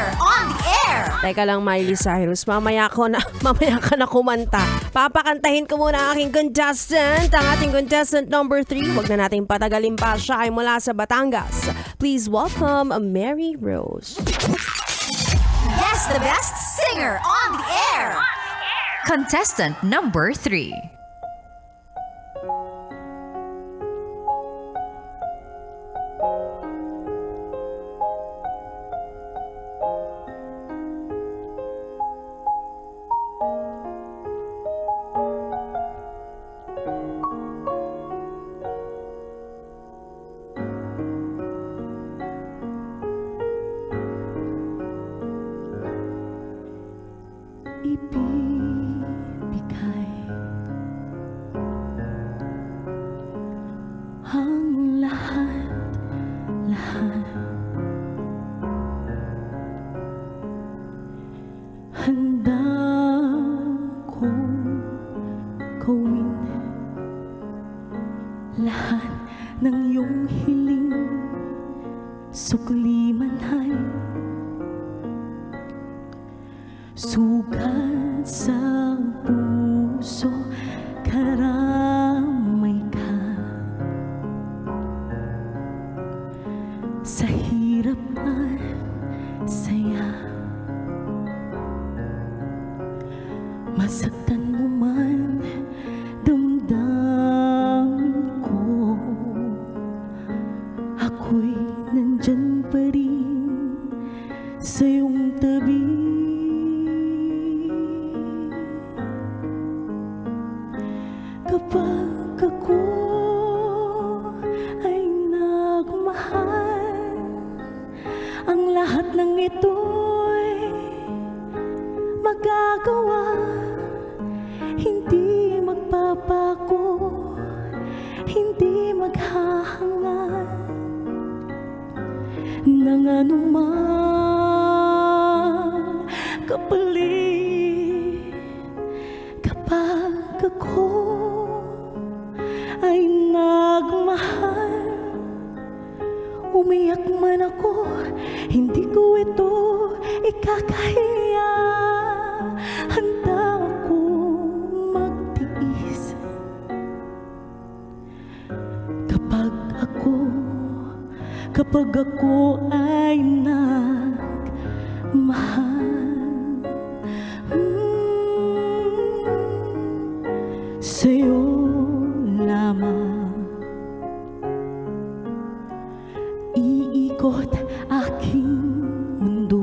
singer on the air. Teka lang, Miley Cyrus, mamaya ka na kumanta. Papakantahin ko muna ang aking contestant, ang ating contestant number 3. Huwag na nating patagalin pa, siya ay mula sa Batangas. Please welcome Mary Rose. Yes, the best singer on the air. Contestant number 3. Ibibigay ang lahat handa kong gawin lahat ng iyong hiling, sukli man ay sugat sa puso, karamay ka sa hirap at saya. Masaktan mo man damdamin ko, ako'y nandyan pa rin sa iyong tabi. Kapag ako ay nagmahal, ang lahat ng ito'y magagawa. Hindi magbabago, hindi maghahangad ng anumang kapalit. Kapag ako ay nagmahal, umiyak man ako, hindi ko ito ikakahiya. Handa akong magtiis kapag ako ay nagmahal. Sa'yo lamang iikot aking mundo,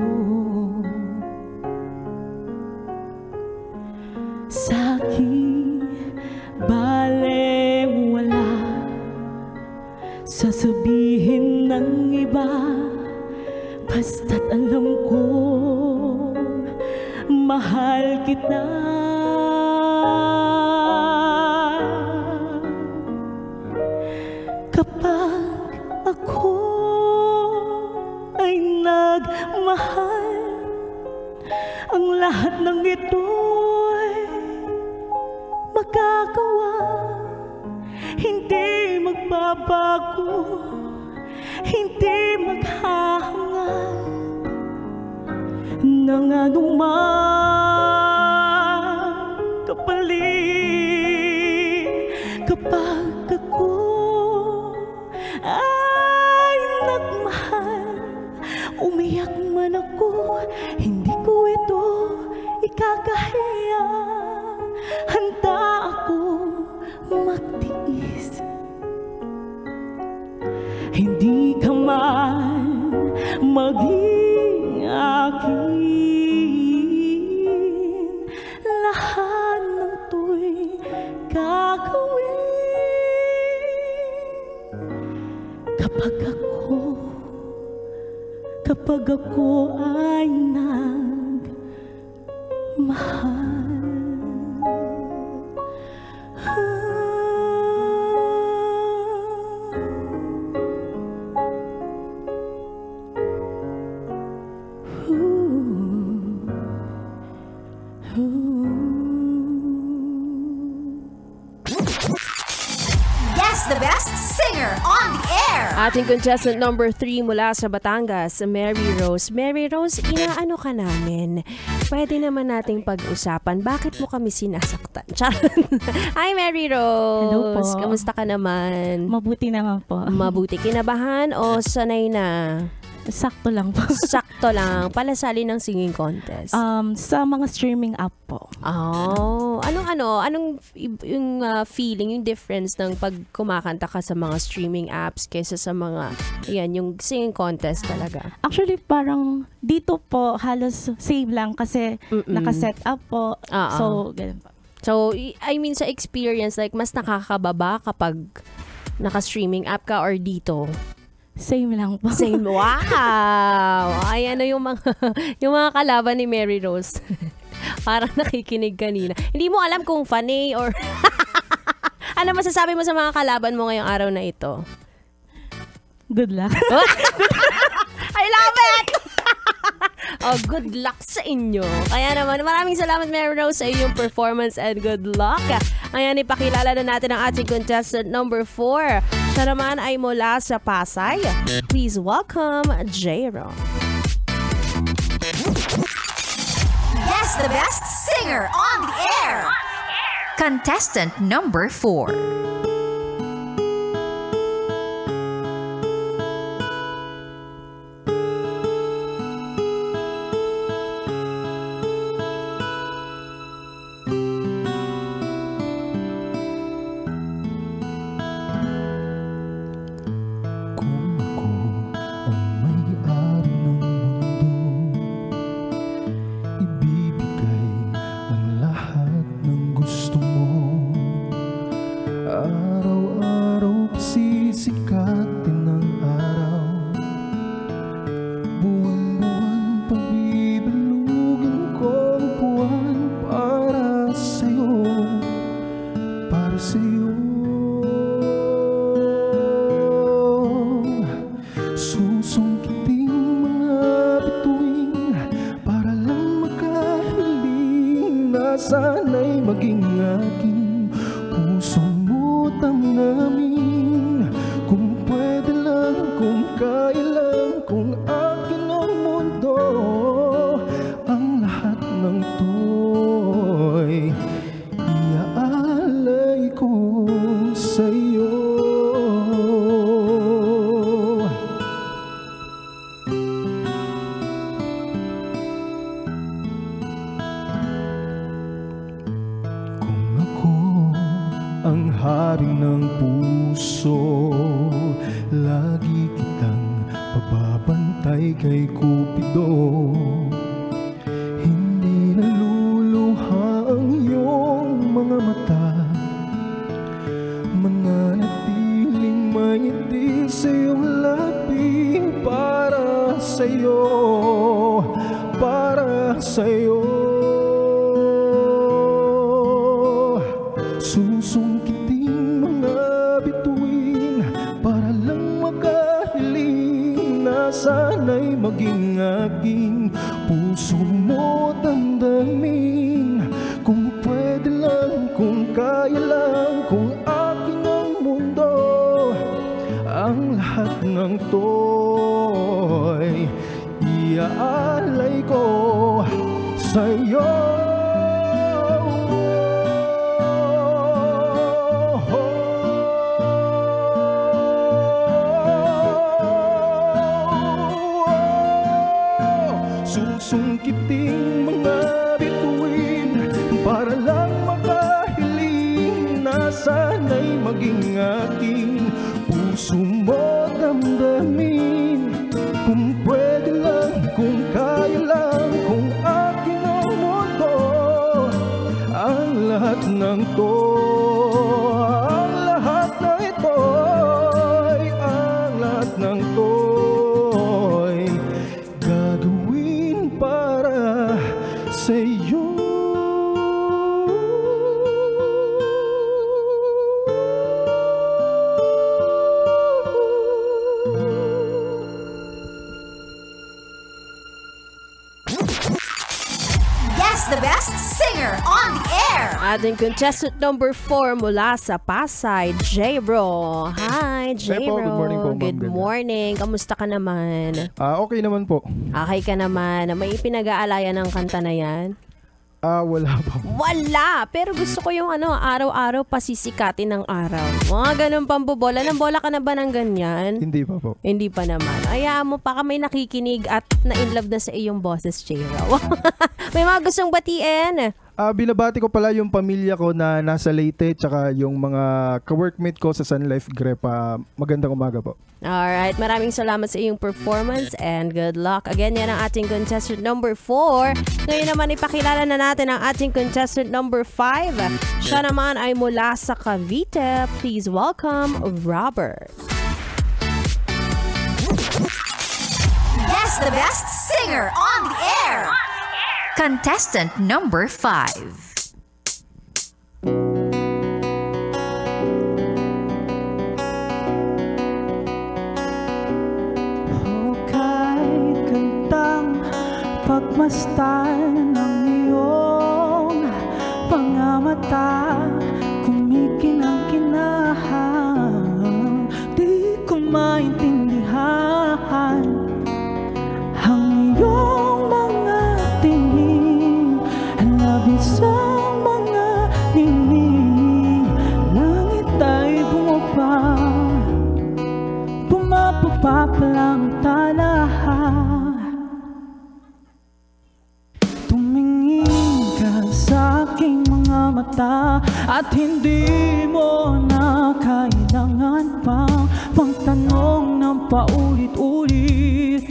sa'king balewala sasabihin ng iba, basta't alam ko mahal kita. Kapag ako ay nagmahal, ang lahat ng ito'y magagawa. Hindi magbabago, hindi maghahangad ng anumang kapalit. Kapag ako ay nagmahal, umiyak man ako, hindi ko ito ikakahiya. Handa ako magtiis, hindi ka man maging akin. Lahat ng to'y gagawin. Kapag ako ay nagmahal. Yes, the best singer on the air. Ating contestant number 3 mula sa Batangas, Mary Rose. Mary Rose, inaano ka namin? Pwede naman nating pag-usapan. Bakit mo kami sinasaktan? Charot. Hi, Mary Rose. Hello po. Kamusta ka naman? Mabuti naman po. Mabuti. Kinabahan o sanay na? Sakto lang po. Sakto lang. Palasali ng singing contest. Sa mga streaming app po. Oh, anong yung feeling, yung difference ng pag kumakanta ka sa mga streaming apps kaysa sa mga, yan, yung singing contest talaga? Actually, parang dito po halos same lang kasi naka-set up po. So, ganun po. So, I mean, sa experience, like, mas nakakababa kapag naka-streaming app ka or dito? Same lang po. Same. Wow! Ay, ano yung mga kalaban ni Mary Rose? Parang nakikinig kanina. Hindi mo alam kung funny or... Ano masasabi mo sa mga kalaban mo ngayong araw na ito? Good luck. I love it! Oh, good luck sa inyo. Kaya naman, maraming salamat, Mary Rose, sa iyong performance and good luck. Ayan, ipakilala na natin ang ating contestant number 4. Siya naman ay mula sa Pasay. Please welcome, J-Ro. Yes, the best singer on the air. Contestant number 4. Sana'y maging aking puso mo damdamin. Kung pwede lang, kung kaya lang, kung akin ang mundo, ang lahat ng to'y iaalay ko sa'yo. Ang hari ng puso, lagi kitang pababantay kay Cupido. Hindi naluluha ang iyong mga mata, mananatiling mangiti sa iyong labi. Para sa'yo, para sa'yo. Susungkiting mga bituin para lang makahiling na sana'y maging aking puso mo damdamin. Kung pwede lang, kung kaya lang, kung akin ang mundo, ang lahat ng to'y iaalay ko sa'yo. Susungkiting mga bituin para lang makahiling na sana'y maging aking puso mo damdamin. Kung pwede lang, kung kaya lang, kung akin ang mundo, ang lahat ng to, ang lahat na ito'y, ang lahat ng to'y gagawin para sa'yo. the best singer on the air. Ating contestant number 4 mula sa Pasay, J-Bro. Hi, J-Bro. Good morning po, ma'am. Good morning. Kamusta ka naman? Okay naman po. Okay ka naman. May pinag-aalayan ng kanta na yan? Wala po. Wala! Pero gusto ko yung araw-araw pasisikatin ng araw. Mga ganun pambobola. Nambola ka na ba ng ganyan? Hindi pa po. Hindi pa naman. Ayaw mo pa ka may nakikinig at na-inlove na sa iyong boses, J-Bro. May mga gustong batiin. Binabati ko pala yung pamilya ko na nasa Leyte tsaka yung mga ka-workmate ko sa Sun Life Grepa. Magandang umaga po. Alright, maraming salamat sa iyong performance and good luck. Again, yan ang ating contestant number 4. Ngayon naman ipakilala na natin ang ating contestant number 5. Siya naman ay mula sa Cavite. Please welcome Robert. Yes, the best singer on the air. Contestant number 5. Kahit kantang pagmasdan ng iyong pangamata, kumikinang-kinahan, di ko maintindihan ang iyong mga tingin, ang labis ang mga ningning. Langit ay bumaba, bumababa pa lang talaha. Tumingin ka sa aking mga mata at hindi mo na kailangan pang pagtanong ng paulit-ulit.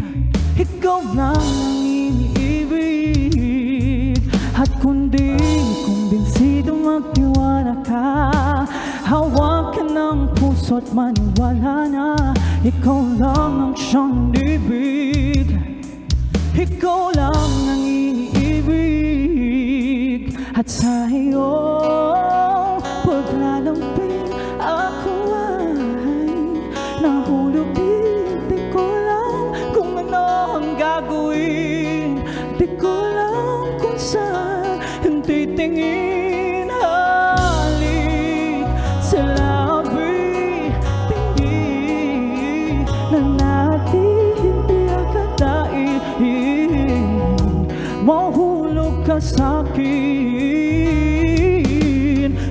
Ikaw lang ang iniibig, at kundi kumbinsido magtiwala ka, hawakan ng puso't maniwala na ikaw lang ang siyang ibig. Ikaw lang ang iniibig, at sa iyong paglalamping ako ay nahulog. Di ko lang kung ano ang gagawin, di ko lang kung saan hindi tingin. Halik sa labi, tingin na natin hindi akalain mahulog ka sa'kin.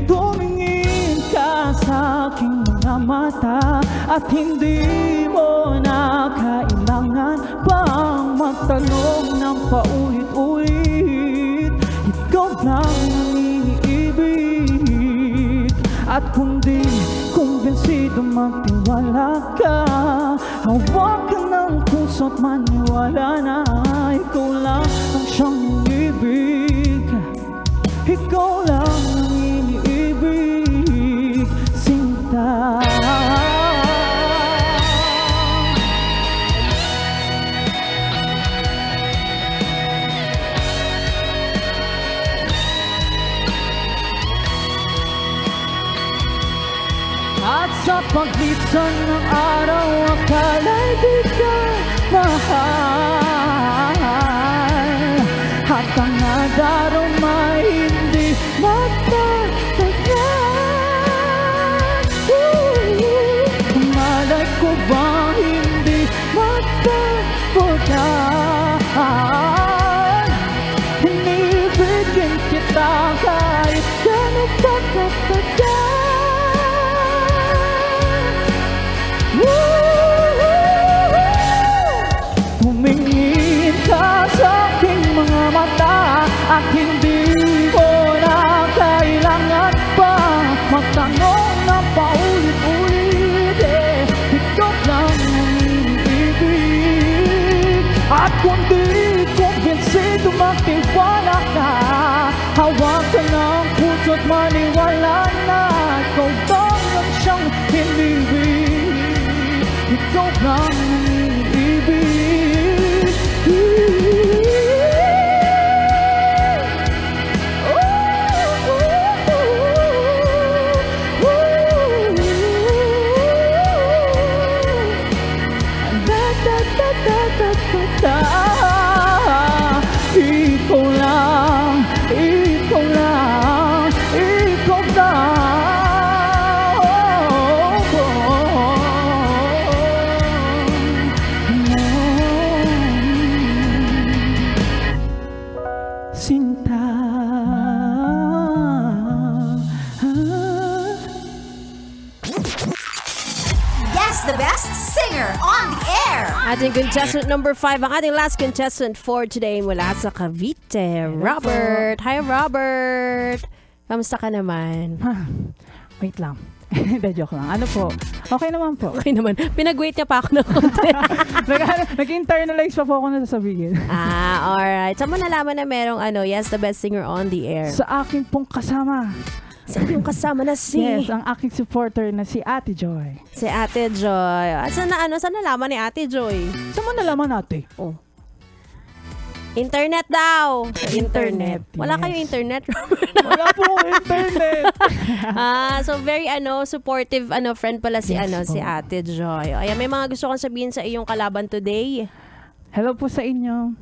Tumingin ka sa aking mga mata at hindi mo na kailangan pang magtanong ng paulit-ulit. Ikaw lang ang iniibig, at kundi kumbinsido magtiwala ka, hawakan ng puso't maniwala na ikaw lang ang siyang ibig. Ikaw lang ang iniibig, sinta. At sa paglisan ng araw, akala'y di ka mahal, at ang nadarama hindi magtatagal. Malay ko ba hindi magtatagal? Inibigin kita kahit gano'n pa katagal. Tumingin ka sa aking mga mata at hindi mo na kailangan pa magtanong ng paulit-ulit. Ikaw lang ang iniibig, at kundi kumbinsido magtiwala ka, hawakan ng puso't maniwala na ikaw lang ang siyang inibig. Ikaw lang ang iniibig. Ikaw lang ating contestant number 5, ang ating last contestant for today mula sa Cavite, Robert. Hi, Robert. Kamusta ka naman? Wait lang. Hindi, joke lang. Ano po? Okay naman po. Okay naman. Pinag-wait niya pa ako ng konti. Nag-internalize pa po ako na sasabihin. Alright. Saan mo nalaman na merong yes, the best singer on the air? Sa aking pong kasama. Sa yung kasama na si... Yes, ang aking supporter na si Ate Joy. Si Ate Joy. Saan nalaman ni Ate Joy? Saan mo nalaman ate? Oh. Internet daw. Sa Internet, Wala yes. kayong internet? Wala po internet. So very supportive friend pala si Yes, si po. Ate Joy. Ayan, may mga gusto kong sabihin sa iyong kalaban today. Hello po sa inyo.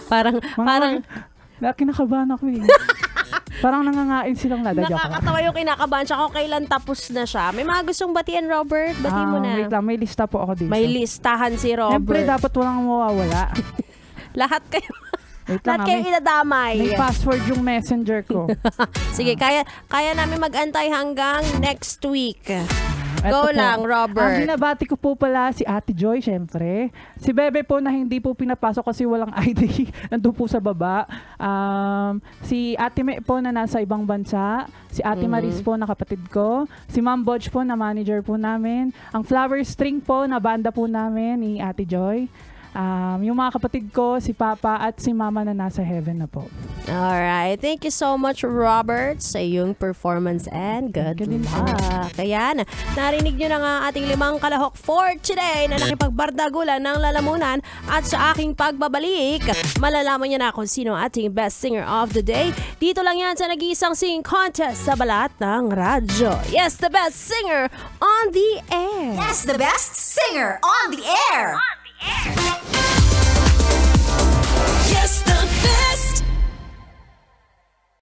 Parang Kinakabahan ako eh. Parang nangangain silang nadadya ko. nakakatawa yung kinakabahan siya kung kailan tapos na siya. May mga gustong batian, Robert. Bati mo na. Wait lang, may lista po ako dito. May listahan si Robert. Siyempre, dapat walang mawawala. Lahat kayo. Wait lang, Lahat kayo idadamay. may password yung messenger ko. Sige, kaya namin mag-antay hanggang next week. Eto Go po. lang, Robert. Ang binabati ko po pala si Ate Joy, syempre. Si Bebe po na hindi po pinapasok kasi walang ID. Nandun po sa baba. Si Ate Me po na nasa ibang bansa. Si Ate Maris po na kapatid ko. Si Ma'am Bodge po na manager po namin. Ang Flower String po na banda po namin ni Ate Joy. Yung mga kapatid ko, si Papa at si Mama na nasa heaven na po. Alright. Thank you so much, Robert, sa iyong performance and good luck. Ayan. Narinig nyo na nga ating 5 kalahok for today na nakipagbardagulan ng lalamunan at sa aking pagbabalik, malalaman nyo na kung sino ating best singer of the day. Dito lang yan sa nag-iisang singing contest sa balat ng radyo. Yes, the best singer on the air. Yes, the best singer on the air.